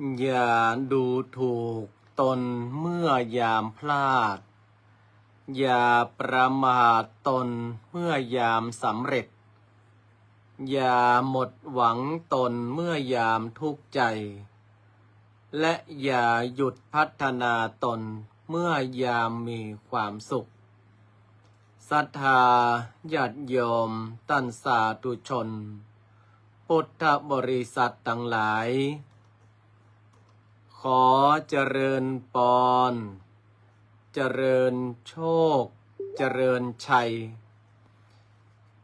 อย่าดูถูกตนเมื่อยามพลาดอย่าประมาทตนเมื่อยามสำเร็จอย่าหมดหวังตนเมื่อยามทุกข์ใจและอย่าหยุดพัฒนาตนเมื่อยามมีความสุขศรัทธาญาติโยมท่านสาธุชนพุทธบริษัททั้งหลายขอเจริญพรเจริญโชคเจริญชัย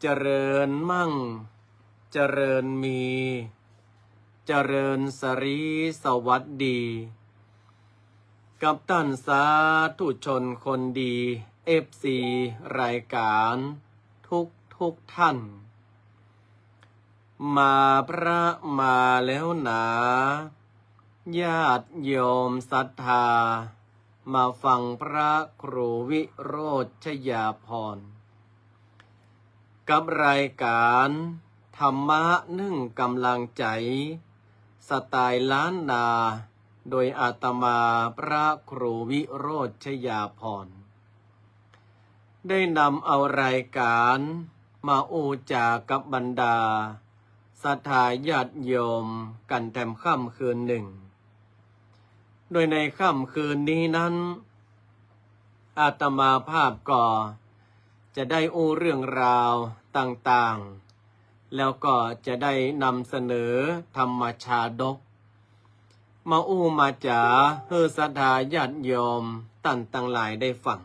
เจริญมั่งเจริญมีเจริญสรีสวัสดีกับท่านสาธุชนคนดีFC รายการทุกท่านมาพระมาแล้วหนาญาติโยมศรัทธามาฟังพระครูวิโรจยาภรณ์กับรายการธรรมะนึ่งกำลังใจสไตล์ล้านนาโดยอาตมาพระครูวิโรจยาภรณ์ได้นำเอารายการมาอูจากับบรรดาศรัทธาญาติโยมกันแถมค่ำคืนหนึ่งโดยในค่ำคืนนี้นั้นอาตมาภาพก็จะได้อู้เรื่องราวต่างๆแล้วก็จะได้นำเสนอธรรมชาดกมาอู้มาจ๋าเพื่อศรัทธาญาติโยมท่านทั้งหลายได้ฟัง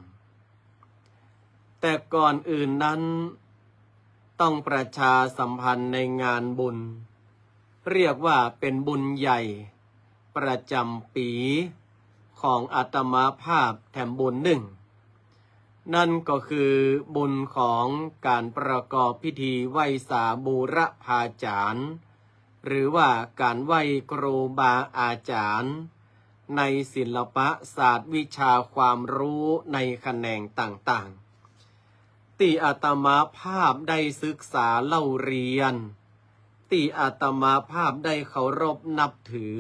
แต่ก่อนอื่นนั้นต้องประชาสัมพันธ์ในงานบุญเรียกว่าเป็นบุญใหญ่ประจำปีของอาตมาภาพแถมบุญหนึ่งนั่นก็คือบุญของการประกอบพิธีไหว้สาบูรพาจารย์หรือว่าการไหว้ครูบาอาจารย์ในศิลปศาสตร์วิชาความรู้ในแขนงต่างๆที่อาตมาภาพได้ศึกษาเล่าเรียนที่อาตมาภาพได้เคารพนับถือ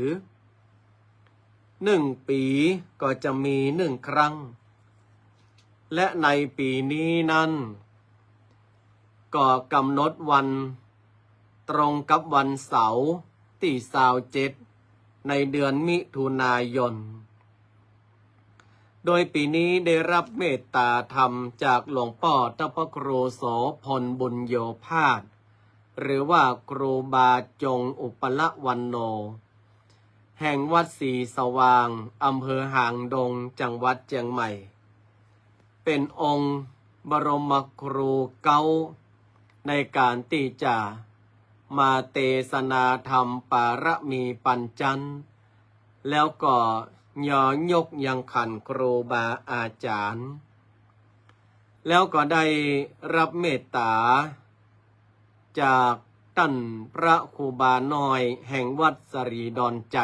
1 ปีก็จะมี1 ครั้งและในปีนี้นั้นก็กำหนดวันตรงกับวันเสาร์ที่27ในเดือนมิถุนายนโดยปีนี้ได้รับเมตตาธรรมจากหลวงพ่อเจ้าพระครูโสพลบุญโยภาสหรือว่าครูบาจงอุปละวันโนแห่งวัดศรีสว่างอำเภอหางดงจังหวัดเชียงใหม่เป็นองค์บรมครูเก้าในการที่จะมาเทศนาธรรมปารมีปัญจันทร์แล้วก็ย่อยกยังขันครูบาอาจารย์แล้วก็ได้รับเมตตาจากท่านพระครูบาน้อยแห่งวัดสรีดอนใจ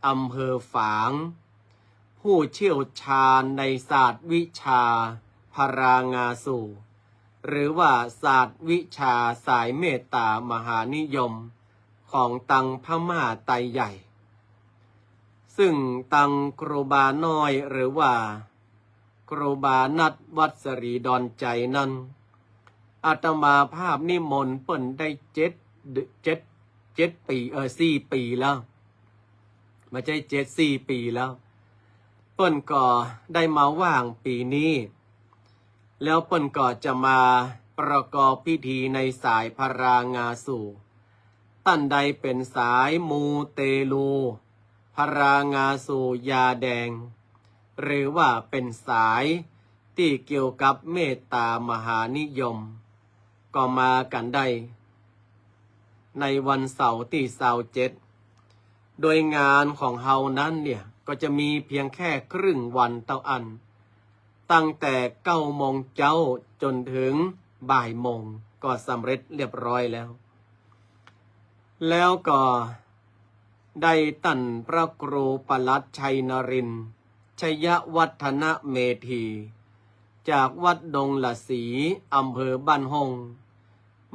อำเภอฝางผู้เชี่ยวชาญในศาสตร์วิชาพรางาสูหรือว่าศาสตร์วิชาสายเมตตามหานิยมของตังพม่าไตใหญ่ซึ่งตังครูบาน้อยหรือว่าครูบานัดวัดสรีดอนใจนั้นอาตมาภาพนิมนต์เปิ้นได้7 ปี4 ปีแล้วไม่ใช่4 ปีแล้วเปิ้นก็ได้มาว่างปีนี้แล้วเปิ้นก็จะมาประกอบพิธีในสายพรางาสู่ท่านใดเป็นสายมูเตลูพรางาสู่ยาแดงหรือว่าเป็นสายที่เกี่ยวกับเมตตามหานิยมก็มากันได้ในวันเสาร์ที่27โดยงานของเฮานั้นเนี่ยก็จะมีเพียงแค่ครึ่งวันเท่าอันตั้งแต่9 โมงเช้าจนถึงบ่ายโมงก็สำเร็จเรียบร้อยแล้วก็ได้ตั้นพระครูปลัดชัยนรินทร์ชยวัฒนเมธีจากวัดดงละศรีอำเภอบ้านหง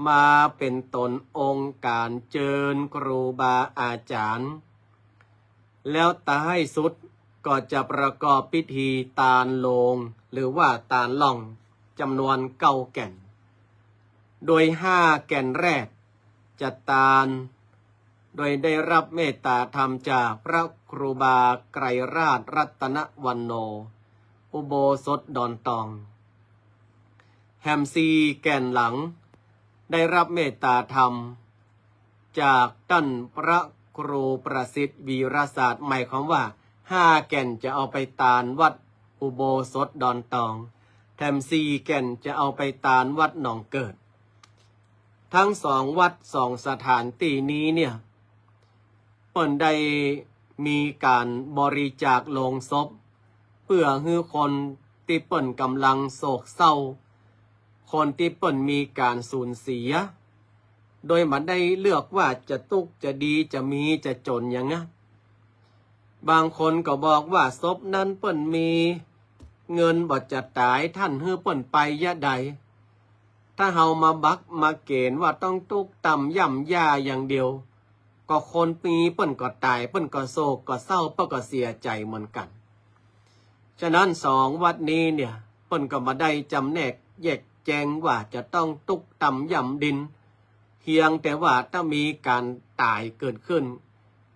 มาเป็นตนองค์การเจิญครูบาอาจารย์ แล้วท้ายสุดก็จะประกอบพิธีตาลโลงหรือว่าตาลล่องจำนวน9 แก่นโดย5 แก่นแรกจะตาลโดยได้รับเมตตาธรรมจากพระครูบาไกรราชรัตนวันโนอุโบสถดอนตองแฮมซีแก่นหลังได้รับเมตตาธรรมจากท่านพระครูประสิทธิ์วีรศาสตร์หมายความว่า5 แก่นจะเอาไปตาลวัดอุโบสถดอนตองแถม4 แก่นจะเอาไปตาลวัดหนองเกิดทั้ง2 วัด2 สถานที่นี้เนี่ยเปิ่นได้มีการบริจาคโลงศพเพื่อให้คนที่เปิ่นกำลังโศกเศร้าคนที่เปิ่นมีการสูญเสียโดยมันได้เลือกว่าจะทุกข์จะดีจะมีจะจนอย่างนี้บางคนก็บอกว่าศพนั้นเปิ่นมีเงินบ่จะตายท่านให้เปิ่นไปยะใดถ้าเฮามาบักมาเกณฑ์ว่าต้องทุกข์ต่ำย่ำย่าอย่างเดียวก็คนปีเปิ่นก็ตายเปิ่นก็โศกก็เศร้าเปิ่นก็เสียใจเหมือนกันฉะนั้น2 วัดนี้เนี่ยเปิ่นก็มาได้จำแนกแยกแจงว่าจะต้องทุกข์ต่ำย่ำดินเพียงแต่ว่าถ้ามีการตายเกิดขึ้น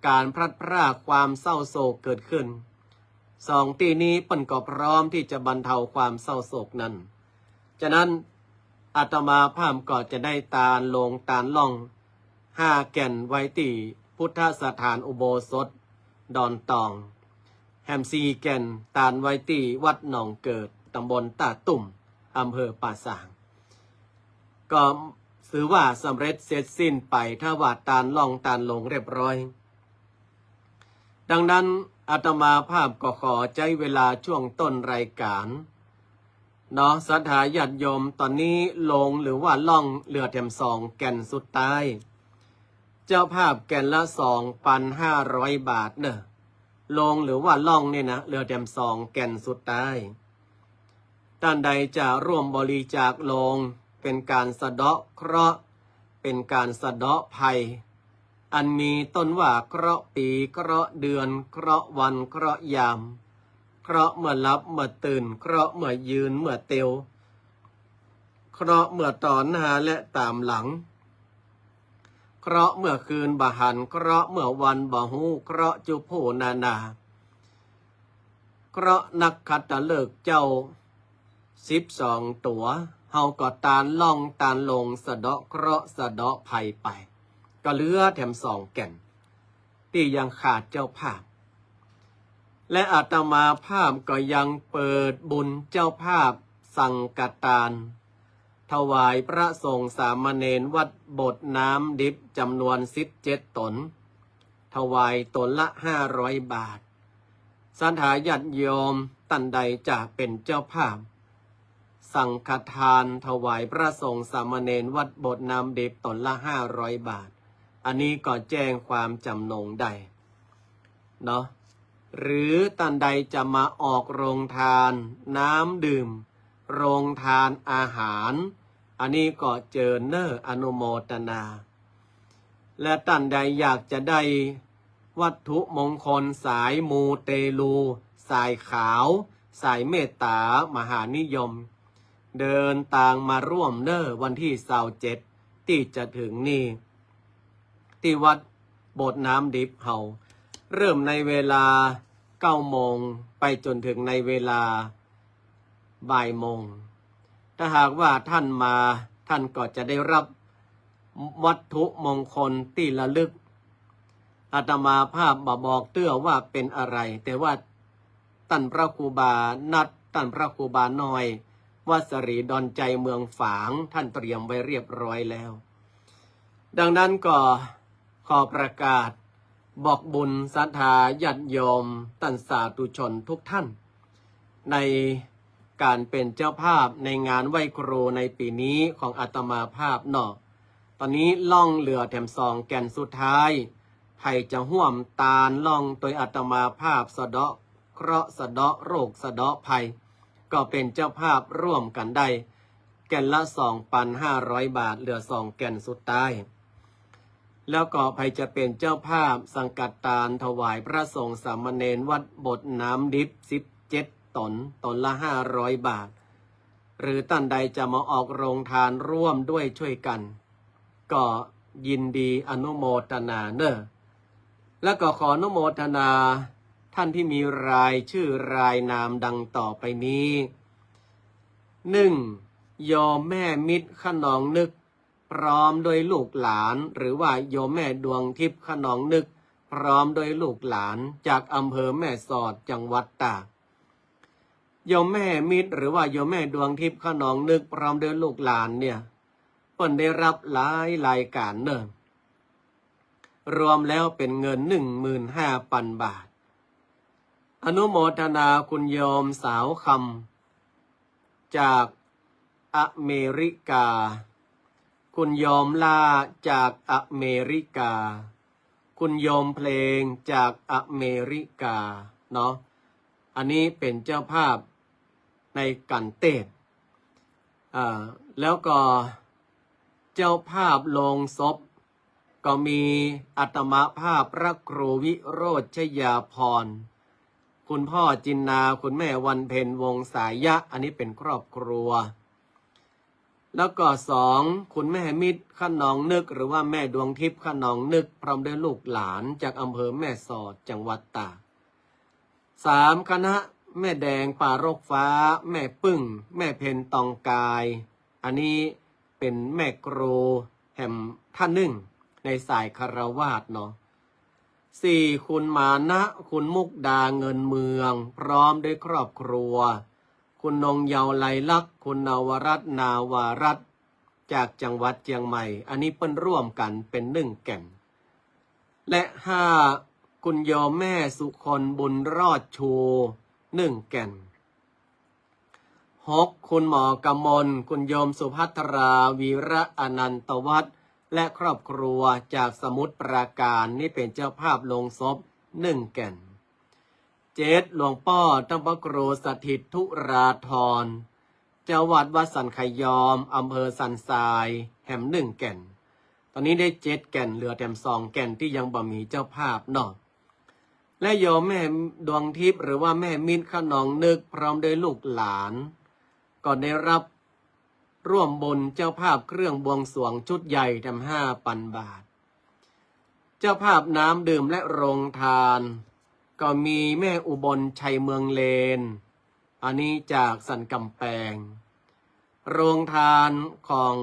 การพลัดพรากความเศร้าโศกเกิดขึ้น2 ที่นี้เปิ่นก็พร้อมที่จะบรรเทาความเศร้าโศกนั้นฉะนั้นอาตมาภาพก็จะได้ตาลโลงตาลล่อง5 แก่นไว้ที่พุทธสถานอุโบสถดอนตองแฮม4 แก่นตาลไว้ที่วัดหนองเกิดตำบลตาตุ่มอำเภอป่าสางก็ถือว่าสำเร็จเสร็จสิ้นไปถ้าว่าตาลล่องตาลลงเรียบร้อยดังนั้นอาตมาภาพก็ขอใช้เวลาช่วงต้นรายการเนาะศรัทธาญาติโยมตอนนี้ลงหรือว่าล่องเหลือแถม2 แก่นสุดท้ายเจ้าภาพแก่นละ 2,500 บาทเนอะลงหรือว่าล่องเนี่ยนะเหลือแถม2 แก่นสุดท้ายท่านใดจะร่วมบริจาคลงเป็นการสะเดาะเคราะห์เป็นการสะเดาะภัยอันมีต้นว่าเคราะห์ปีเคราะห์เดือนเคราะห์วันเคราะห์ยามเคราะห์เมื่อลับเมื่อตื่นเคราะห์เมื่อยืนเมื่อเตียวเคราะห์เมื่อต่อหน้าและตามหลังเคราะห์เมื่อคืนบะหันเคราะห์เมื่อวันบะฮูเคราะห์จุโพนานาเคราะห์นักขัตฤกษ์เจ้า12 ตัวเฮาก็ตาลล่องตาลลงสะเดาะเคราะห์สะเดาะภัยไปก็เหลือแถม2 แก่นที่ยังขาดเจ้าภาพและอาตมาภาพก็ยังเปิดบุญเจ้าภาพสังฆทานถวายพระสงฆ์สามเณรวัดบทน้ำดิบจำนวน17 ตนถวายตนละ500 บาทศรัทธาญาติโยมท่านใดจะเป็นเจ้าภาพสังฆทานถวายพระสงฆ์สามเณรวัดบทน้ำดิบตนละ500 บาทอันนี้ก็แจ้งความจำนงได้เนาะหรือท่านใดจะมาออกโรงทานน้ำดื่มโรงทานอาหารอันนี้ก็เจอเนออนุโมทนาและท่านใดอยากจะได้วัตถุมงคลสายมูเตลูสายขาวสายเมตตามหานิยมเดินทางมาร่วมเนอวันที่27ที่จะถึงนี้ที่วัดโบสถ์น้ำดิบเฮาเริ่มในเวลา9 โมงไปจนถึงในเวลาบ่ายโมงถ้าหากว่าท่านมาท่านก็จะได้รับวัตถุมงคลที่ระลึกอาตมาภาพบอกเตื้อว่าเป็นอะไรแต่ว่าท่านพระครูบานัดท่านพระครูบาน้อยวัดสรีดอนใจเมืองฝางท่านเตรียมไว้เรียบร้อยแล้วดังนั้นก็ขอประกาศบอกบุญศรัทธาญาติโยมท่านสาธุชนทุกท่านในการเป็นเจ้าภาพในงานไหว้ครูในปีนี้ของอาตมาภาพเนาะตอนนี้ล่องเหลือแถม2 แก่นสุดท้ายไผ่จะห่วมตาลล่องโดยอาตมาภาพสะเดาะเคราะห์สะเดาะโรคสะเดาะภัยก็เป็นเจ้าภาพร่วมกันได้แก่นละ 2,500 บาทเหลือ2 แก่นสุดท้าย แล้วก็ใครจะเป็นเจ้าภาพสังกัดตานถวายพระสงฆ์สามเณรวัดบทน้ำดิบ17 ตน ตนละ500 บาท หรือท่านใดจะมาออกโรงทานร่วมด้วยช่วยกัน ก็ยินดีอนุโมทนาเนอะแล้วก็ขออนุโมทนาท่านที่มีรายชื่อรายนามดังต่อไปนี้ 1. โยมแม่มิตรขนองนึกพร้อมโดยลูกหลานหรือว่าโยมแม่ดวงทิพย์ขนองนึกพร้อมโดยลูกหลานจากอำเภอแม่สอดจังหวัดตากโยมแม่มิตรหรือว่าโยมแม่ดวงทิพย์ขนองนึกพร้อมโดยลูกหลานเนี่ยเพิ่นได้รับหลายรายการเนอะรวมแล้วเป็นเงิน 15,000 บาทอนุโมทนาคุณโยมสาวคำจากอเมริกาคุณโยมลาจากอเมริกาคุณโยมเพลงจากอเมริกาเนาะอันนี้เป็นเจ้าภาพในกันเตศแล้วก็เจ้าภาพโลงศพก็มีอัตมาภาพพระครูวิโรจน์ชยาพรคุณพ่อจินนาคุณแม่วันเพ็ญวงสายะอันนี้เป็นครอบครัวแล้วก็2คุณแม่มิตรขนองนึกหรือว่าแม่ดวงทิพย์ขนองนึกพร้อมด้วยลูกหลานจากอำเภอแม่สอดจังหวัดตาก3คณะแม่แดงป่ารกฟ้าแม่ปึ้งแม่เพนตองกายอันนี้เป็นแม่ครูแห่มท่านหนึ่งในสายคารวาสเนาะ4คุณมานะคุณมุกดาเงินเมืองพร้อมด้วยครอบครัวคุณนงเยาวไลลักษณ์คุณนวรัตน์นาวารัตน์จากจังหวัดเชียงใหม่อันนี้เปิ้นร่วมกันเป็น1 แก่นและ5คุณโยมแม่สุคนบุญรอดชู1 แก่น6คุณหมอกำมลคุณโยมสุภัทราวีระอนันตวัฒน์และครอบครัวจากสมุทรปราการนี่เป็นเจ้าภาพลงศพ1 แก่น7หลวงพ่อตั้งพระครูสถิตธุราธรเจ้าวัดวัดสันขยอมอำเภอสันทรายแห่ม1 แก่นตอนนี้ได้7 แก่นเหลือแต่2 แก่นที่ยังบ่มีเจ้าภาพเนาะและโยมแม่ดวงทิพย์หรือว่าแม่มิตรขนองนึกพร้อมด้วยลูกหลานก็ได้รับร่วมบุญเจ้าภาพเครื่องบวงสรวงชุดใหญ่ทำ5,000 บาทเจ้าภาพน้ำดื่มและโรงทานก็มีแม่อุบลชัยเมืองเลนอันนี้จากสันกำแพงโรงทานของ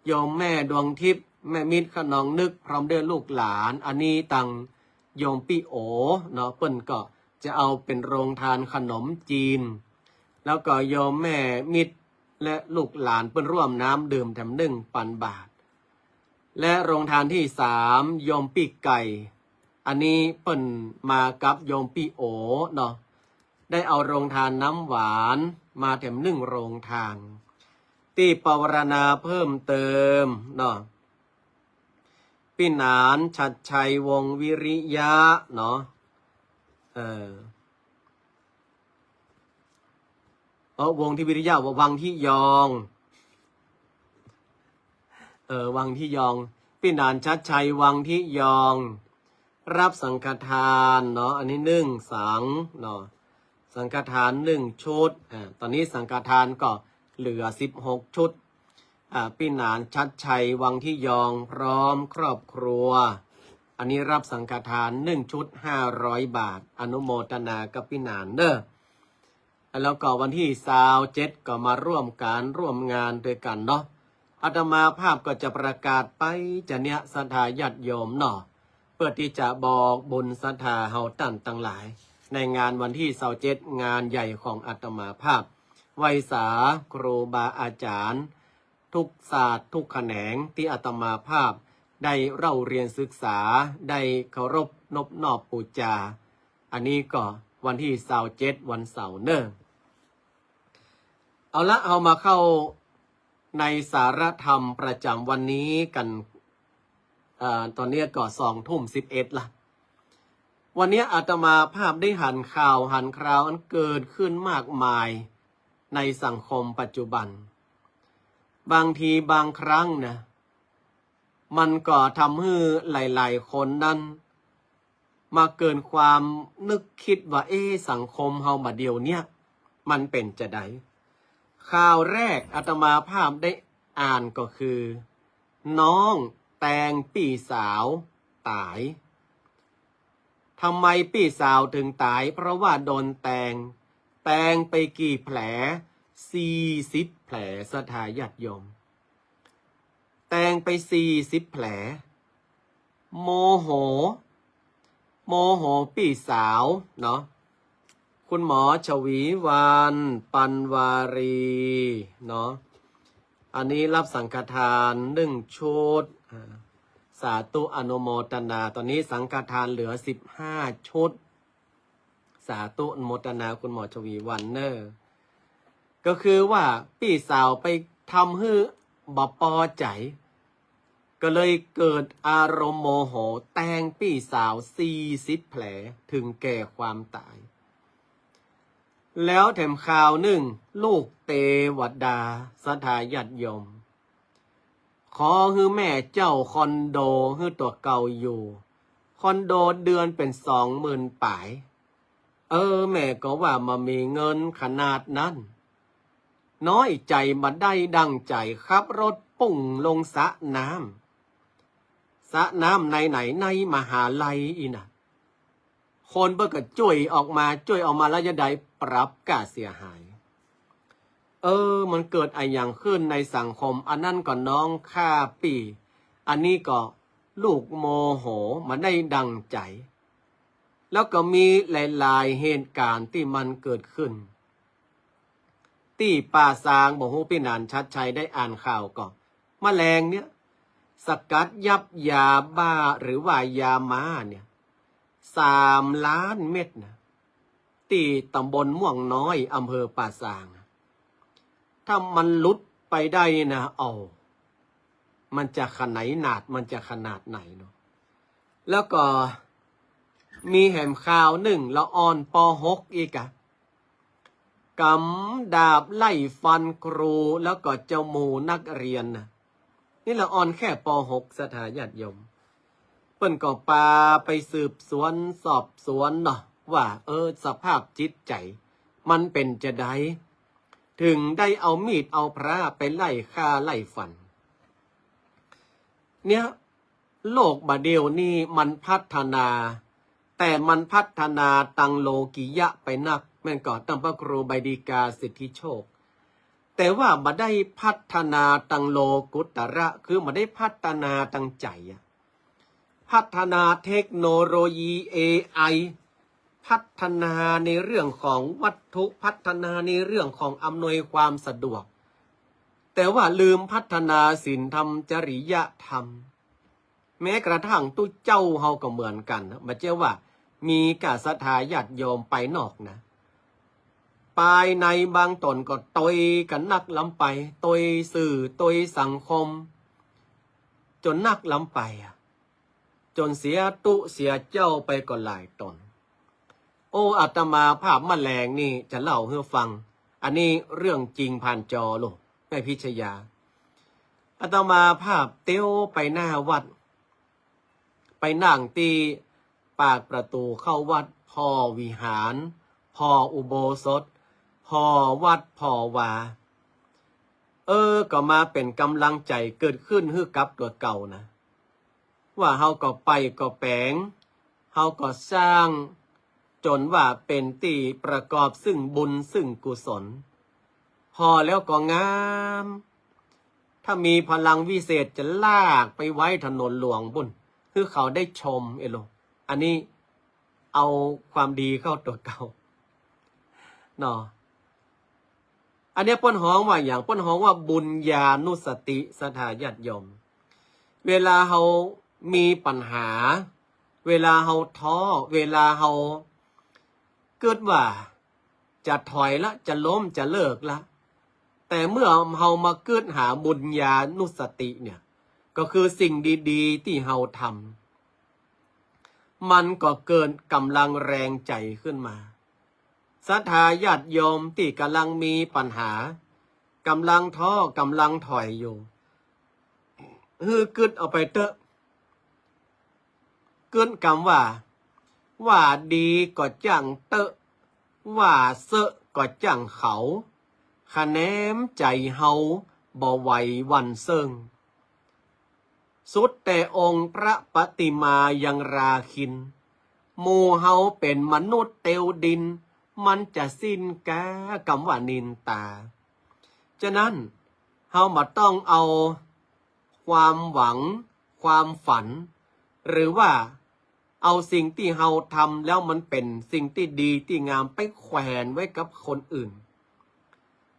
โยมแม่ดวงทิพย์แม่มิตรขนองนึกพร้อมด้วยลูกหลานอันนี้ตังโยมพี่โอเนาะเปิ้นก็จะเอาเป็นโรงทานขนมจีนแล้วก็โยมแม่มิตรและลูกหลานเปิ้นร่วมน้ำดื่มแถม1,000 บาทและโรงทานที่3โยมพี่ไก่อันนี้เปิ้นมากับโยมพี่โอเนาะได้เอาโรงทานน้ำหวานมาแถม1 โรงทานที่ปวารณาเพิ่มเติมเนาะพี่หนานชัดชัยวงวิริยะเนาะวงที่วิริยะว่าวังที่ยองวังที่ยองพี่หนานชัดชัยวังที่ยองรับสังฆทานเนาะอันนี้1 สังเนาะสังฆทาน1 ชุดตอนนี้สังฆทานก็เหลือ16 ชุดพี่หนานชัดชัยวังที่ยองพร้อมครอบครัวอันนี้รับสังฆทาน1 ชุด500 บาทอนุโมทนากับพี่หนานเด้อแล้วก็วันที่27ก็มาร่วมงานด้วยกันเนาะอาตมาภาพก็จะประกาศไปจะเนี่ยศรัทธาญาติโยมเนาะเพื่อที่จะบอกบุญศรัทธาเฮาตั้งหลายในงานวันที่27งานใหญ่ของอาตมาภาพไวยสาครูบาอาจารย์ทุกศาสตร์ทุกแขนงที่อาตมาภาพได้เล่าเรียนศึกษาได้เคารพนบนอบปูจาอันนี้ก็วันที่27วันเสาร์เนอะเอาละเอามาเข้าในสารธรรมประจำวันนี้กันตอนนี้ก็20:11ละวันนี้อาตมาภาพได้หันคราวอันเกิดขึ้นมากมายในสังคมปัจจุบันบางทีบางครั้งนะ มันก็ทำให้หลายๆคนนั้นมาเกินความนึกคิดว่าสังคมเฮามาเดียวเนี่ยมันเป็นจะไดข่าวแรกอาตมาภาพได้อ่านก็คือ น้องแตงปี่สาวตายทำไมปี่สาวถึงตายเพราะว่าโดนแตงไปกี่แผล40 แผลสถาญาติโยมแตงไป40 แผลโมโหปี่สาวเนาะคุณหมอชวีวันปันวารีเนาะอันนี้รับสังฆทาน1 ชุดสาธุอนุโมทนาตอนนี้สังฆทานเหลือ15 ชุดสาธุอนุโมทนาคุณหมอชวีวันเนอร์ก็คือว่าพี่สาวไปทำให้บ่พอใจก็เลยเกิดอารมณ์โมโหแตงพี่สาว40 แผลถึงแก่ความตายแล้วแถมข่าวลูกเตวดาสถาญาติโยมขอให้แม่เจ้าคอนโดให้ตัวเก่าอยู่คอนโดเดือนเป็น20,000 ป่ายแม่ก็ว่ามามีเงินขนาดนั้นน้อยใจมาได้ดังใจขับรถปุ่งลงสระน้ำไหนในมหาลัยอีน่ะคนเบิกก็จ่วยออกมาแล้วจะได้ปรับค่าเสียหายมันเกิดอะไรอย่างขึ้นในสังคมอันนั้นก็น้องฆ่าปี่อันนี้ก็ลูกโมโหมาได้ดังใจแล้วก็มีหลายๆเหตุการณ์ที่มันเกิดขึ้นที่ป่าซางบอกฮู้พี่นานชัดชัยได้อ่านข่าวก็แมลงเนี่ยสกัดยับยาบ้าหรือว่ายาม้าเนี่ย3 ล้านเม็ดนะตีตำบลม่วงน้อยอำเภอป่าซางถ้ามันลุดไปได้นะมันจะขนาดมันจะขนาดไหนเนาะแล้วก็มีแหมข่าวละอ่อนป.6 อีกอะกำดาบไล่ฟันครูแล้วก็เจ้าหมู่นักเรียนนะนี่ละอ่อนแค่ป.6 สถาญาติโยมเปิ้นก็ปาไปสืบสวนสอบสวนเนาะว่าสภาพจิตใจมันเป็นจะไดถึงได้เอามีดเอาพระไปไล่ฆ่าไล่ฟันเนี่ยโลกบาเดียวนี่มันพัฒนาแต่มันพัฒนาตังโลกิยะไปนักแม่นก่อตั้งพระครูใบดีกาสิทธิโชคแต่ว่ามาได้พัฒนาตังโลกุตระคือมาได้พัฒนาตังใจพัฒนาเทคโนโลยี AI พัฒนาในเรื่องของวัตถุพัฒนาในเรื่องของอำนวยความสะดวกแต่ว่าลืมพัฒนาศีลธรรมจริยธรรมแม้กระทั่งตู้เจ้าเฮาก็เหมือนกันมาเจ้าว่ามีกาศรัทธาญาติโยมไปนอกนะภายในบางตนก็ตยกันนักล้ำไปตยสื่อตยสังคมจนนักล้ำไปจนเสียตุเสียเจ้าไปก็หลายตนอาตมาภาพแมลงนี่จะเล่าให้ฟังอันนี้เรื่องจริงผ่านจอลูกแม่พิชยาอาตมาภาพเตี้ยวไปหน้าวัดไปนั่งตีปากประตูเข้าวัดพ่อวิหารพ่ออุโบสถพ่อวัดพ่อวาก็มาเป็นกำลังใจเกิดขึ้นให้กับตัวเก่านะว่าเฮาก็ไปก็แปลงเฮาก็สร้างจนว่าเป็นที่ประกอบซึ่งบุญซึ่งกุศลพอแล้วก็งามถ้ามีพลังวิเศษจะลากไปไว้ถนนหลวงบุญคือเขาได้ชมอันนี้เอาความดีเข้าตัวเก่าเนาะอันนี้ป้นฮ้องว่าอย่างป้นฮ้องว่าบุญญานุสติสถาญาติโยมเวลาเขามีปัญหาเวลาเขาท้อเวลาเขาเกิดว่าจะถอยละจะล้มจะเลิกละแต่เมื่อเขามาเกิดหาบุญญานุสติเนี่ยก็คือสิ่งดีๆที่เขาทำมันก็เกินกำลังแรงใจขึ้นมาศรัทธาญาติโยมที่กำลังมีปัญหากำลังท้อกำลังถอยอยู่ กึดเอาไปเตอะเกินคำว่าดีก็จังเตอะว่าเสอะก็จังเขาคะแนมใจเฮาบ่ไหววันเซิงสุดแต่องค์พระปฏิมายังราคินหมู่เฮาเป็นมนุษย์เตวดินมันจะสิ้นแก่คำว่านินตาฉะนั้นเฮามาต้องเอาความหวังความฝันหรือว่าเอาสิ่งที่เฮาทำแล้วมันเป็นสิ่งที่ดีที่งามไปแขวนไว้กับคนอื่น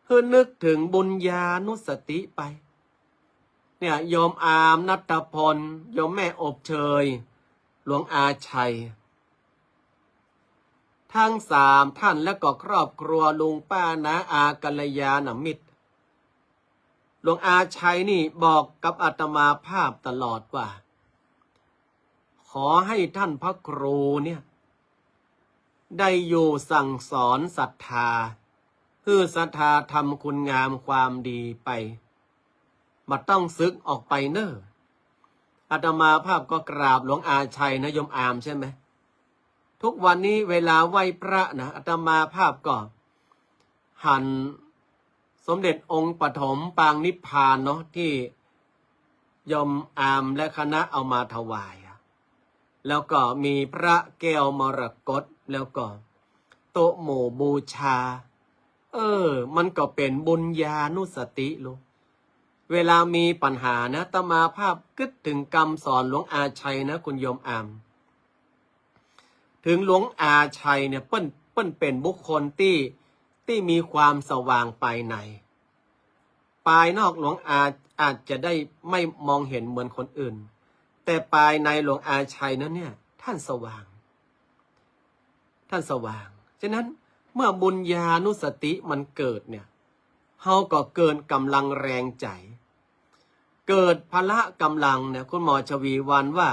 เพื่อนึกถึงบุญญานุสติไปเนี่ยโยมอามณัฐพลโยมแม่อบเชยหลวงอาชัยทั้ง3ท่านและก็ครอบครัวลุงป้าน้าอากัลยาณมิตรหลวงอาชัยนี่บอกกับอาตมาภาพตลอดว่าขอให้ท่านพระครูเนี่ยได้อยู่สั่งสอนศรัทธาเพื่อศรัทธาทำคุณงามความดีไปมาต้องซึกออกไปเนอะอาตมาภาพก็กราบหลวงอาชัยนะโยมอามใช่ไหมทุกวันนี้เวลาไหว้พระนะอาตมาภาพก็หันสมเด็จองค์ปฐมปางนิพพานเนาะที่โยมอามและคณะเอามาถวายแล้วก็มีพระแก้วมรกตแล้วก็โต๊ะหมู่บูชามันก็เป็นบุญญานุสติลูกเวลามีปัญหานะอาตมาภาพคิดถึงคำสอนหลวงอาชัยนะคุณโยมอามถึงหลวงอาชัยเนี่ยเปิ้นเป็นบุคคลที่มีความสว่างภายในภายนอกหลวงอาจจะได้ไม่มองเห็นเหมือนคนอื่นแต่ภายในหลวงอาชัยนั้นเนี่ยท่านสว่างฉะนั้นเมื่อบุญญานุสติมันเกิดเนี่ยเฮาก็เกินกำลังแรงใจเกิดพละกำลังเนี่ยคุณหมอชวีวันว่า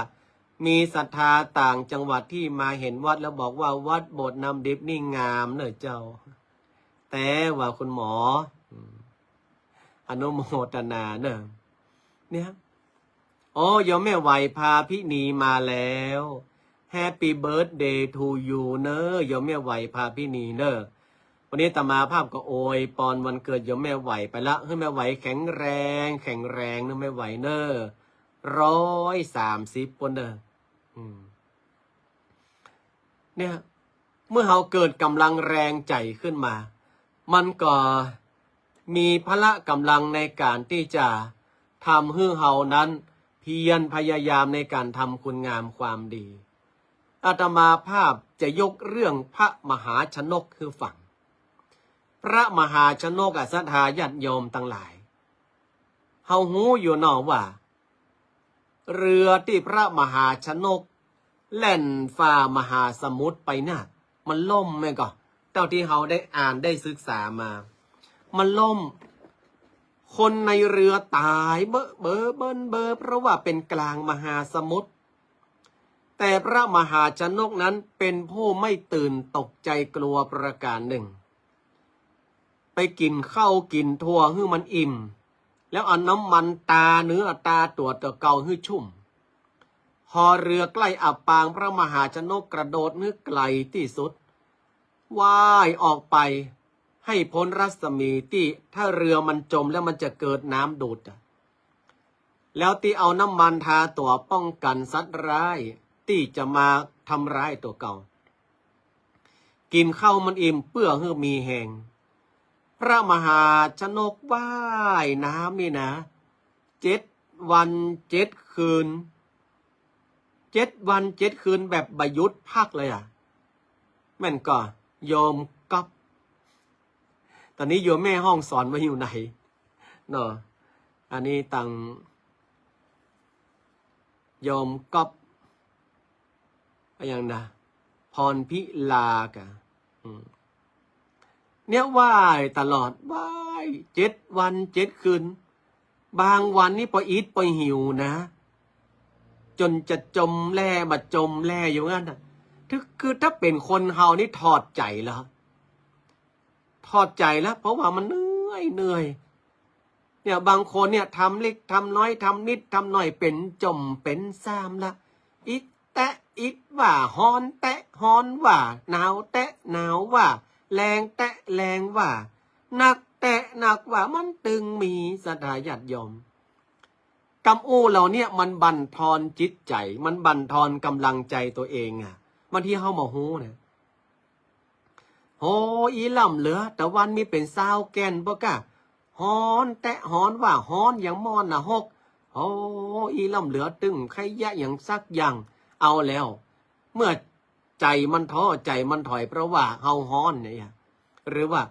มีศรัทธาต่างจังหวัดที่มาเห็นวัดแล้วบอกว่าวัดโบสถ์น้ำดิบนี่งามเนอะเจ้าแต่ว่าคุณหมออนุโมทนาเนอะเนี่ยโยมแม่ไหวพาพี่นีมาแล้ว Happy Birthday to you เนอะโยมแม่ไหวพาพี่นีเนอะวันนี้อาตมาภาพก็โอยปอนวันเกิดโยมแม่ไหวไปละให้แม่ไหวแข็งแรงเนอะแม่ไหวเนอะ130คนเนอะเนี่ยเมื่อเราเกิดกำลังแรงใจขึ้นมามันก็มีพละกำลังในการที่จะทำให้เรานั้นเพียรพยายามในการทำคุณงามความดีอาตมาภาพจะยกเรื่องพระมหาชนกคือฝั่งพระมหาชนกศรัทธาญาติโยมทั้งหลายเฮาหูอยู่หนอว่าเรือที่พระมหาชนกแล่นฝ่ามหาสมุทรไปน่ะมันล่มไหมก็เท่าที่เฮาได้อ่านได้ศึกษามามันล่มคนในเรือตายเบอเพราะว่าเป็นกลางมหาสมุทรแต่พระมหาชนกนั้นเป็นผู้ไม่ตื่นตกใจกลัวประการหนึ่งไปกินข้าวกินทั่วให้มันอิ่มแล้วเอาน้ำมันตาเนื้อตาตัวตะเกาให้ชุ่มพอเรือใกล้อับปางพระมหาชนกกระโดดนึกไกลที่สุดว่ายออกไปให้พ้นรัศมีที่ถ้าเรือมันจมแล้วมันจะเกิดน้ำดูดแล้วที่เอาน้ำมันทาตัวป้องกันสัตว์ร้ายที่จะมาทำร้ายตัวเก่ากินข้าวมันอิ่มเปื้อให้มีแหงพระมหาชนกว่ายน้ำนี่นะ7 วัน 7 คืน7 วัน 7 คืนแบบบยุทธ์พักเลยแม่นก็โยมก๊อฟตอนนี้โยมแม่ห้องสอนไว้อยู่ไหนเนาะอันนี้ตังโยมก๊อฟอย่างนะพรพิลากะเนี่ยว่ายตลอดว่าย7 วัน 7 คืนบางวันนี่พออิดพอหิวนะจนจะจมแล่มาจมแล่อยู่งั้นคือถ้าเป็นคนเฮานี่ถอดใจแล้วเพราะว่ามันเหนื่อย เนี่ยบางคนเนี่ยทำเล็กทำน้อยทำนิดทำหน่อยเป็นจมเป็นซ้ำละอิดแตะอิดว่าฮอนแตะฮอนว่าหนาวแตะหนาวว่าแรงแตะแรงว่าหนักแตะหนักว่ามันตึงมีศรัทธาญาติโยมกำอู้เราเนี่ยมันบั่นทอนจิตใจมันบั่นทอนกำลังใจตัวเองอ่ะบางทีเฮามาฮู้นะโหอีล่ำเหลือแต่วันมีเป็นซาวแก่นบ่กะฮอนแตะฮอนว่าฮอนอย่างมอนน่ะฮกโอ้อีล่ำเหลือตึงใครยะอย่างสักอย่างเอาแล้วเมื่อใจมันท้อใจมันถอยเพราะว่าเฮาฮอนเนี่ยหรือว่า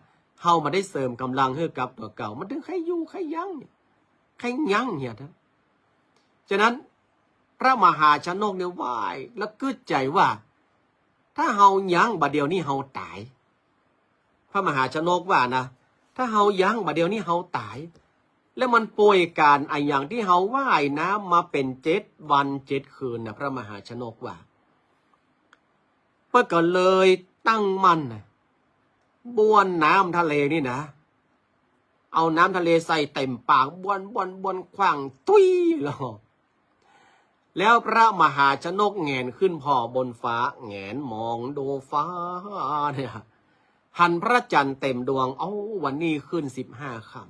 เฮามาได้เสริมกำลังให้กับตัวเก่ามันถึงใครอยู่ใครยั้งใครยั้งเนี่ยท่านฉะนั้นพระมหาชนกเนี่ยไหว้แล้วกึดใจว่าถ้าเฮายั้งบัดเดียวนี้เฮาตายพระมหาชนกว่านะถ้าเฮายั้งบัดเดียวนี้เฮาตายแล้วมันป่วยการไออย่างที่เฮาว่ายน้ำมาเป็น7 วัน 7 คืนนะพระมหาชนกว่าเพื่อก็เลยตั้งมั่นบ้วนน้ำทะเลนี่นะเอาน้ำทะเลใส่เต็มปากบ้วนขว้างตุ้ยแล้วพระมหาชนกแงนขึ้นพอบนฟ้าแงนมองดูฟ้าเนี่ยหันพระจันทร์เต็มดวงวันนี้ขึ้น15 ค่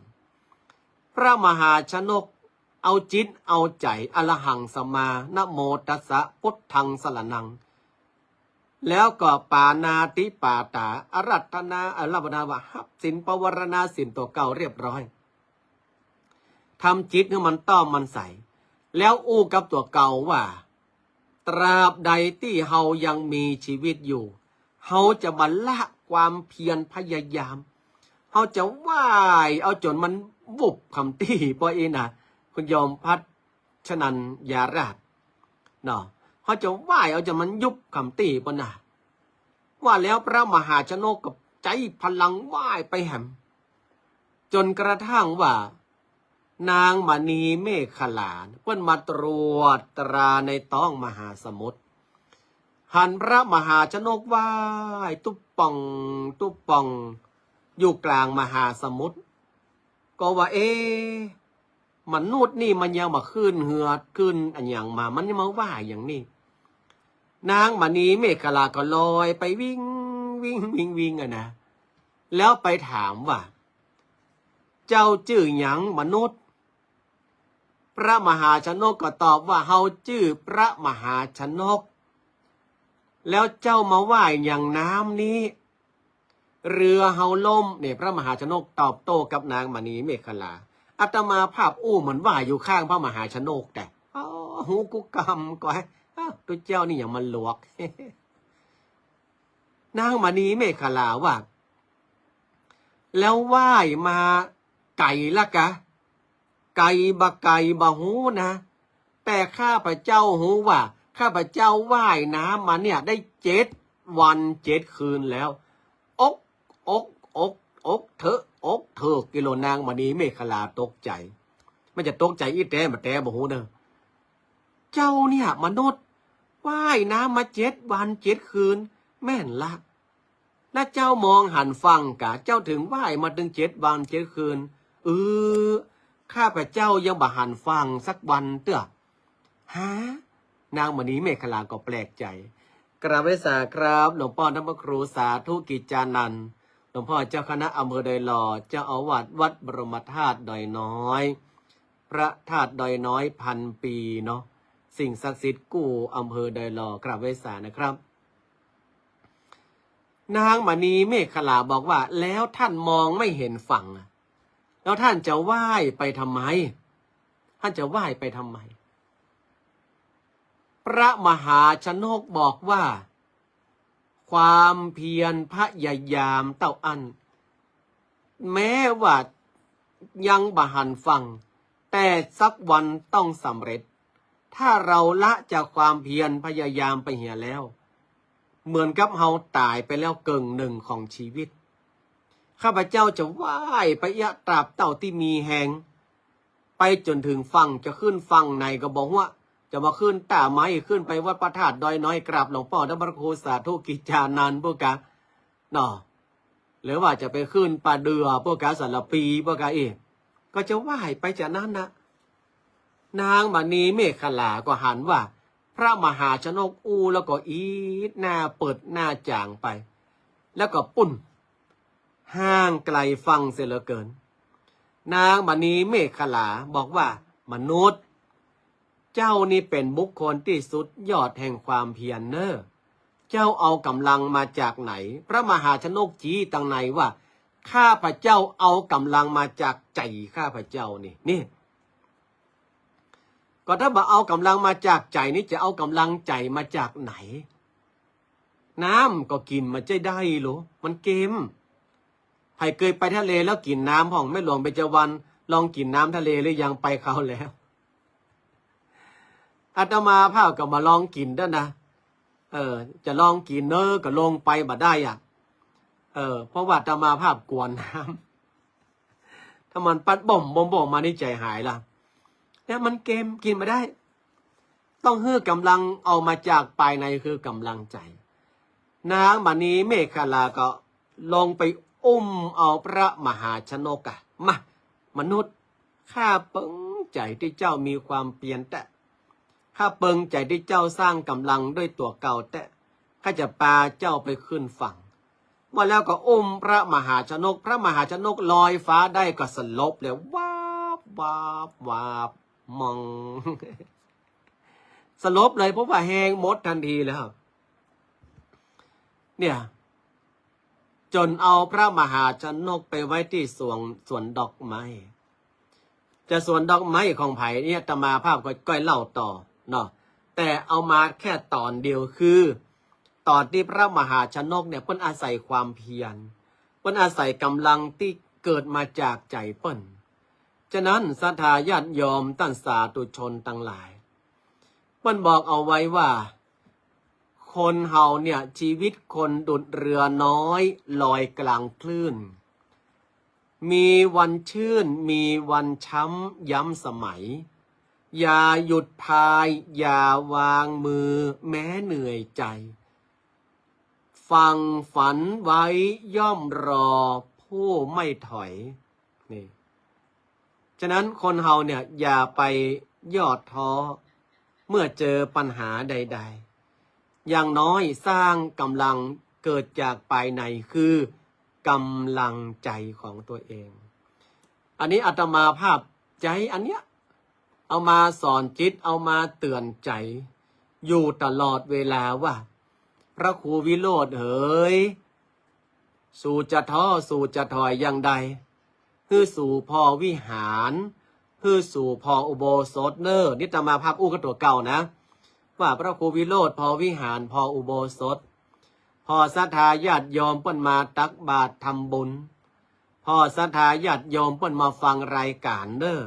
ำพระมหาชนกเอาจิตเอาใจอรหังสมานะโมตัสสะพุทธังสรณังแล้วก็ปานาติปาตาอารัตนาอารัปนาว่าหับสินปวารณาสินตัวเก่าเรียบร้อยทำจิตให้มันต้อมมันใสแล้วอู้กับตัวเก่าว่าตราบใดที่เฮายังมีชีวิตอยู่เฮาจะบรรละความเพียรพยายามเฮาจะว่ายเอาจนมันวุบคำตี้ปอยนะคุณยอมพัดชนันยาราชเนาะเขาจะว่ายเอาจนมันยุบคำตี้ปนะว่าแล้วพระมหาชนกกับใจพลังว่ายไปแหมจนกระทั่งว่านางมณีเมขลาเพิ่นมาตรวจตราในท้องมหาสมุทรหันพระมหาชนกว่ายตุ๊บป่องอยู่กลางมหาสมุทรก็ว่ามนุษย์นี่มันยังมาขึ้นเหือดขึ้นอันอย่างมันยังมาว่ายอย่างนี้นางมณีเมขลาก็ลอยไปวิ่งอะนะแล้วไปถามว่าเจ้าชื่อหยังมนุษย์พระมหาชนกก็ตอบว่าเฮาชื่อพระมหาชนกแล้วเจ้ามาว่ายอย่างน้ำนี้เรือเฮาล่มเนี่ยพระมหาชนกตอบโต้กับนางมณีเมขลาอาตมาภาพอู้เหมือนว่ายอยู่ข้างพระมหาชนกแต่หูกุกรรมก็ให้ตัวเจ้านี่อย่างมันหลวก นางมณีเมขลาว่าแล้วว่ายมาไก่ละกะไก่บะหูนะแต่ข้าพเจ้าหูว่าข้าพเจ้าว่ายน้ำมาเนี่ยได้7 วัน 7 คืนแล้วอกเถอะกิโลนางมณีเมขลาตกใจมันจะตกใจอีแต่มาแต่บะหูเนอะเจ้าเนี่ยมนุษย์ว่ายน้ำมา7 วัน 7 คืนแม่นละและเจ้ามองหันฟังกะเจ้าถึงว่ายมาถึง7 วัน 7 คืนข้าพเจ้ายังบ่หันฟังสักวันเต้อนางมณีเมขลาก็แปลกใจกราบไหว้สาครับหลวงพ่อธรรมครูสาธุกิจจานันท์หลวงพ่อเจ้าคณะอำเภอดอยหล่อเจ้าอาวาสวัดบรมธาตุดอยน้อยพระธาตุดอยน้อย1,000 ปีเนาะสิ่งศักดิ์สิทธิ์กู้อำเภอดอยหล่อกราบไหว้สานะครับนางมณีเมขลาบอกว่าแล้วท่านมองไม่เห็นฝั่งแล้วท่านจะว่ายไปทำไมท่านจะว่ายไปทำไมพระมหาชนกบอกว่าความเพียรพยายามเต้าอันแม้ว่ายังบ่หันฟังแต่สักวันต้องสำเร็จถ้าเราละจากความเพียรพยายามไปเหี่ยแล้วเหมือนกับเฮาตายไปแล้วเกิงหนึ่งของชีวิตข้าพเจ้าจะว่ายไปตราบเต่าที่มีแหงไปจนถึงฝั่งจะขึ้นฝั่งไหนก็บอกว่าจะมาขึ้นตาไม้ขึ้นไปวัดพระธาตุดอยน้อยกราบหลวงพ่อธรรมครูสาธุกิจจานันท์พวกกะเนาะหรือว่าจะไปขึ้นป่าเดือพวกกะสารปีพวกกะ ก็จะไหว้ไปจากนั้นนะนางมณีเมฆขลาก็หันว่าพระมหาชนกอูแล้วก็อีดหน้าเปิดหน้าจางไปแล้วก็ปุ่นห่างไกลฟังเสียเหลือเกินนางมณีเมฆขลาบอกว่ามนุษย์เจ้านี่เป็นบุคคลที่สุดยอดแห่งความเพียรเนอเจ้าเอากำลังมาจากไหนพระมหาชนกจี้ตังในว่าข้าพระเจ้าเอากำลังมาจากใจข้าพระเจ้านี่ก็ถ้าบอกเอากำลังมาจากใจนี่จะเอากำลังใจมาจากไหนน้ำก็กินมาใจได้หรอมันเกมใครเคยไปทะเลแล้วกินน้ำห้องแม่หลวงเบญจวรรณลองกินน้ำทะเลหรือยังไปเขาแล้วอาตมาภาพก็มาลองกินด้วยนะจะลองกินก็ลงไปบ่ได้อ่ะเพราะว่าอาตมาภาพกวนน้ำถ้ามันปัดบ่มมานี่ใจหายล่ะแต่มันเกมกินมาได้ต้องเฮือกำลังเอามาจากภายในคือกำลังใจนางมณีเมฆขลาก็ลงไปอุ้มเอาพระมหาชนกะมามนุษย์ข้าเปิงใจที่เจ้ามีความเปลี่ยนแต่ข้าเปิงใจที่เจ้าสร้างกำลังด้วยตัวเก่าแต่ข้าจะพาเจ้าไปขึ้นฝั่งมาแล้วก็อุ้มพระมหาชนกพระมหาชนกลอยฟ้าได้ก็สลบแล้ววาบวาบวาบมอง สลบเลยเพราะว่าแหงหมดทันทีแล้วเนี่ยจนเอาพระมหาชนกไปไว้ที่สวนดอกไม้จะสวนดอกไม้ของไผ่เนี่ยอาตมาภาพก็เล่าต่อเนาะแต่เอามาแค่ตอนเดียวคือตอนที่พระมหาชนกเนี่ยเปิ้นอาศัยความเพียรเปิ้นอาศัยกำลังที่เกิดมาจากใจเปิ้นฉะนั้นศรัทธาญาติโยมท่านสาธุชนทั้งหลายเปิ้นบอกเอาไว้ว่าคนเฮาเนี่ยชีวิตคนดุจเรือน้อยลอยกลางคลื่นมีวันชื่นมีวันช้ำย้ำสมัยอย่าหยุดพายอย่าวางมือแม้เหนื่อยใจฟังฝันไว้ย่อมรอผู้ไม่ถอยนี่ฉะนั้นคนเฮาเนี่ยอย่าไปย่อท้อเมื่อเจอปัญหาใดๆอย่างน้อยสร้างกำลังเกิดจากภายในคือกำลังใจของตัวเองอันนี้อาตมาภาพใจอันเนี้ยเอามาสอนจิตเอามาเตือนใจอยู่ตลอดเวลาว่าพระครูวิโรธเอ๋ยสู่จะท้อสู่จะถอยอย่างใดคือสู่พอวิหารคือสู่พออุโบสถเนอนิตมาภาพอู้ก็ตัวเก่านะว่าพระครูวิโรธพอวิหารพออุโบสถพอศรัทธาญาติโยมเปิ้นมาตักบาตรทำบุญพอศรัทธาญาติโยมเปิ้นมาฟังรายการเด้อ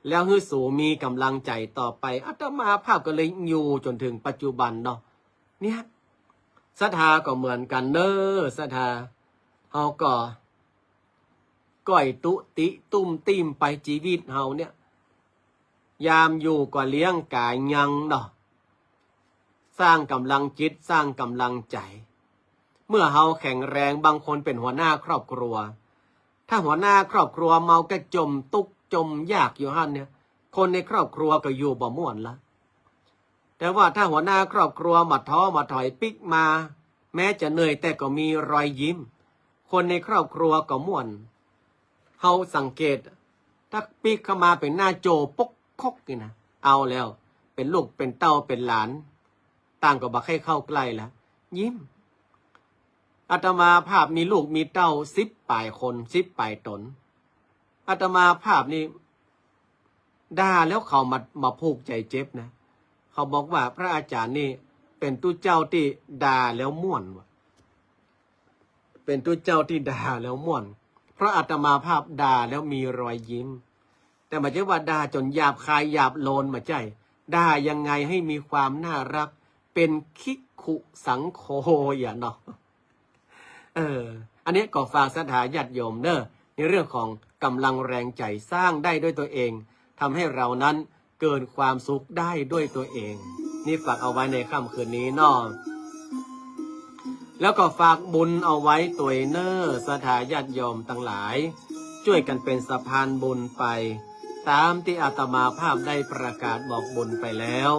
แล้วฮือสู่มีกำลังใจต่อไปอาตมาภาพก็เลยอยู่จนถึงปัจจุบันเนาะเนี่ยศรัทธาก็เหมือนกันเด้อศรัทธาเฮาก็ก้อยตุติตุ้มติ้มไปชีวิตเฮาเนี่ยยามอยู่ก็เลี้ยงกายยังเนาะสร้างกำลังจิตสร้างกำลังใจเมื่อเฮาแข็งแรงบางคนเป็นหัวหน้าครอบครัวถ้าหัวหน้าครอบครัวเมาก็จมตุกจมยากอยู่หั่นเนี่ยคนในครอบครัวก็อยู่บ่ม่วนละแต่ว่าถ้าหัวหน้าครอบครัวมาท้อมาถอยปิ๊กมาแม้จะเหนื่อยแต่ก็มีรอยยิ้มคนในครอบครัวก็ม่วนเฮาสังเกตถ้าปิ๊กเข้ามาเป็นหน้าโจปกคกนี่นะเอาแล้วเป็นลูกเป็นเต้าเป็นหลานต่างก็บักให้เข้าใกล้แล้วยิ้มอาตมาภาพมีลูกมีเต้า10 ปลายคน10 ปลายตนอาตมาภาพนี่ด่าแล้วเขามาผูกใจเจ็บนะเขาบอกว่าพระอาจารย์นี่เป็นตู้เจ้าที่ด่าแล้วม่วนว่ะเป็นตู้เจ้าที่ด่าแล้วม่วนเพราะอาตมาภาพด่าแล้วมีรอยยิ้มแต่ไม่ใช่ว่าด่าจนหยาบคายหยาบโลนมาใจด่ายังไงให้มีความน่ารักเป็นคิกขุสังโฆอย่าเนาะอันนี้ก็ฝากศรัทธาญาติโยมเนอะในเรื่องของกำลังแรงใจสร้างได้ด้วยตัวเองทำให้เรานั้นเกิดความสุขได้ด้วยตัวเองนี่ฝากเอาไว้ในค่ำคืนนี้เนาะแล้วก็ฝากบุญเอาไว้ตัวเนอศรัทธาญาติโยมทั้งหลาย ช่วยกันเป็นสะพานบุญไปตามที่อาตมาภาพได้ประกาศบอกบุญไปแล้ว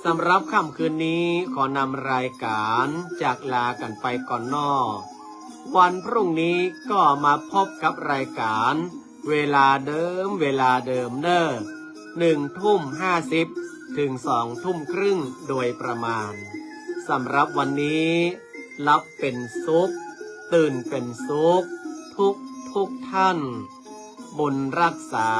สำหรับค่ำคืนนี้ขอนำรายการจากลากันไปก่อนนอวันพรุ่งนี้ก็มาพบกับรายการเวลาเดิมเนอ1:50 ถึง 2:30โดยประมาณสำหรับวันนี้รับเป็นสุขตื่นเป็นสุขทุกท่านบุญรักษา